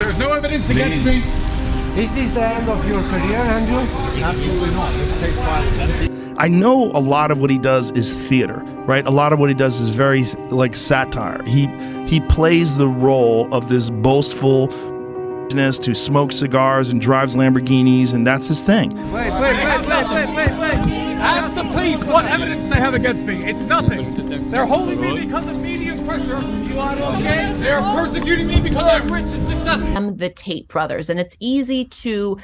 There is no evidence against me. Is this the end of your career, Andrew? Absolutely not. This case file is empty. I know a lot of what he does is theater, right? A lot of what he does is very like satire. He plays the role of this boastful who smokes cigars and drives Lamborghinis, and that's his thing. Wait. Ask the police what evidence they have against me. It's nothing. They're holding me because of media pressure. You are okay? They're persecuting me because I'm rich and successful. I'm the Tate brothers, and it's easy to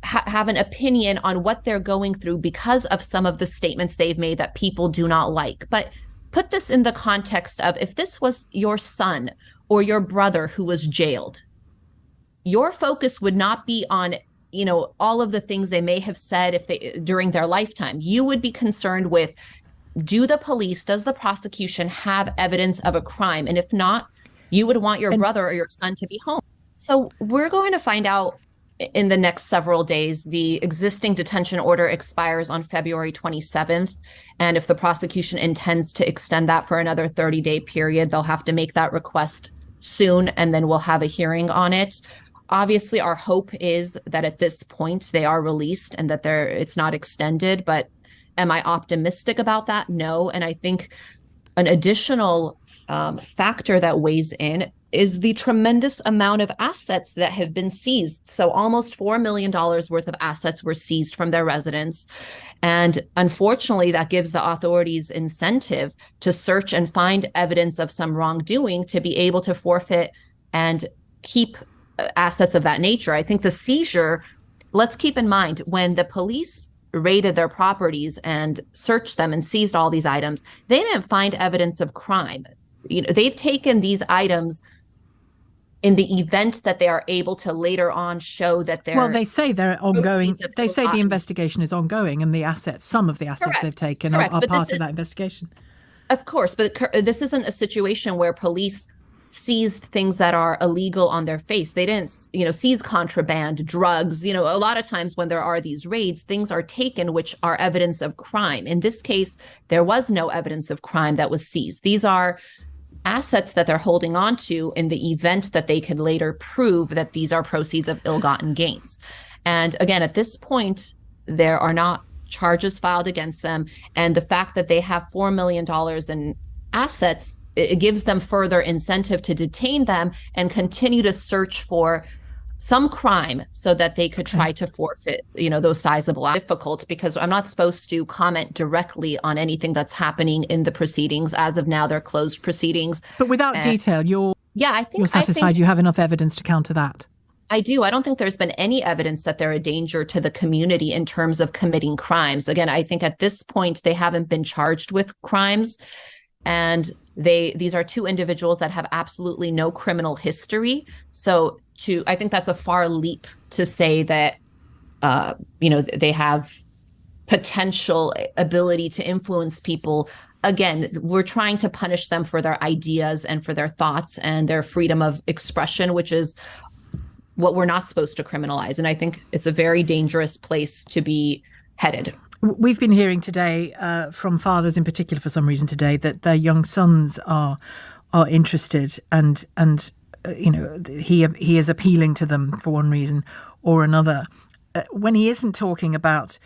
have an opinion on what they're going through because of some of the statements they've made that people do not like. But put this in the context of if this was your son or your brother who was jailed, your focus would not be on, you know, all of the things they may have said during their lifetime. You would be concerned with, does the prosecution have evidence of a crime? And if not, you would want your brother or your son to be home. So we're going to find out in the next several days. The existing detention order expires on February 27th. And if the prosecution intends to extend that for another 30-day period, they'll have to make that request soon, and then we'll have a hearing on it. Obviously, our hope is that at this point they are released and that it's not extended. But am I optimistic about that? No. And I think an additional factor that weighs in is the tremendous amount of assets that have been seized. So almost $4 million worth of assets were seized from their residence. And unfortunately, that gives the authorities incentive to search and find evidence of some wrongdoing to be able to forfeit and keep assets of that nature. I think the seizure, let's keep in mind, when the police raided their properties and searched them and seized all these items, they didn't find evidence of crime. You know, they've taken these items in the event that they are able to later on show that they're... Well, they say they're ongoing. They say the investigation is ongoing, and the assets, some of the assets they've taken are part of that investigation. Of course, but this isn't a situation where police seized things that are illegal on their face. They didn't, seize contraband, drugs. A lot of times when there are these raids, things are taken which are evidence of crime. In this case, there was no evidence of crime that was seized. These are assets that they're holding on to in the event that they can later prove that these are proceeds of ill-gotten gains. And again, at this point, there are not charges filed against them. And the fact that they have $4 million in assets, it gives them further incentive to detain them and continue to search for some crime so that they could try to forfeit, those sizable. Difficult because I'm not supposed to comment directly on anything that's happening in the proceedings. As of now, they're closed proceedings. But without detail, you're satisfied you have enough evidence to counter that? I do. I don't think there's been any evidence that they're a danger to the community in terms of committing crimes. Again, I think at this point, they haven't been charged with crimes. And these are two individuals that have absolutely no criminal history. So I think that's a far leap to say that, they have potential ability to influence people. Again, we're trying to punish them for their ideas and for their thoughts and their freedom of expression, which is what we're not supposed to criminalize. And I think it's a very dangerous place to be headed. We've been hearing today from fathers in particular, for some reason today, that their young sons are interested and he is appealing to them for one reason or another. When he isn't talking about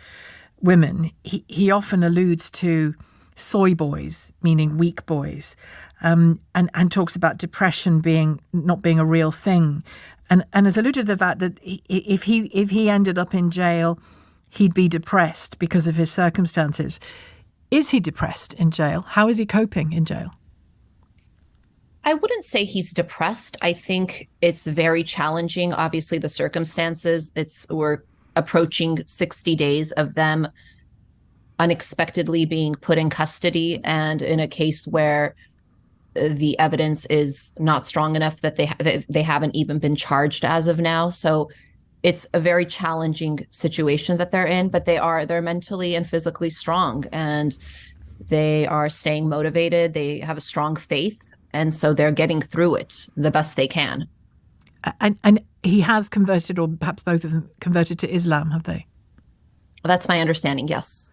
women, he often alludes to soy boys, meaning weak boys, and talks about depression not being a real thing, and has alluded to the fact that if he ended up in jail, he'd be depressed because of his circumstances. Is he depressed in jail? How is he coping in jail? I wouldn't say he's depressed. I think it's very challenging. Obviously, the circumstances, we're approaching 60 days of them unexpectedly being put in custody, and in a case where the evidence is not strong enough that they haven't even been charged as of now. So it's a very challenging situation that they're in, but they're mentally and physically strong, and they are staying motivated. They have a strong faith, and so they're getting through it the best they can. And he has converted, or perhaps both of them converted to Islam, have they? That's my understanding, yes.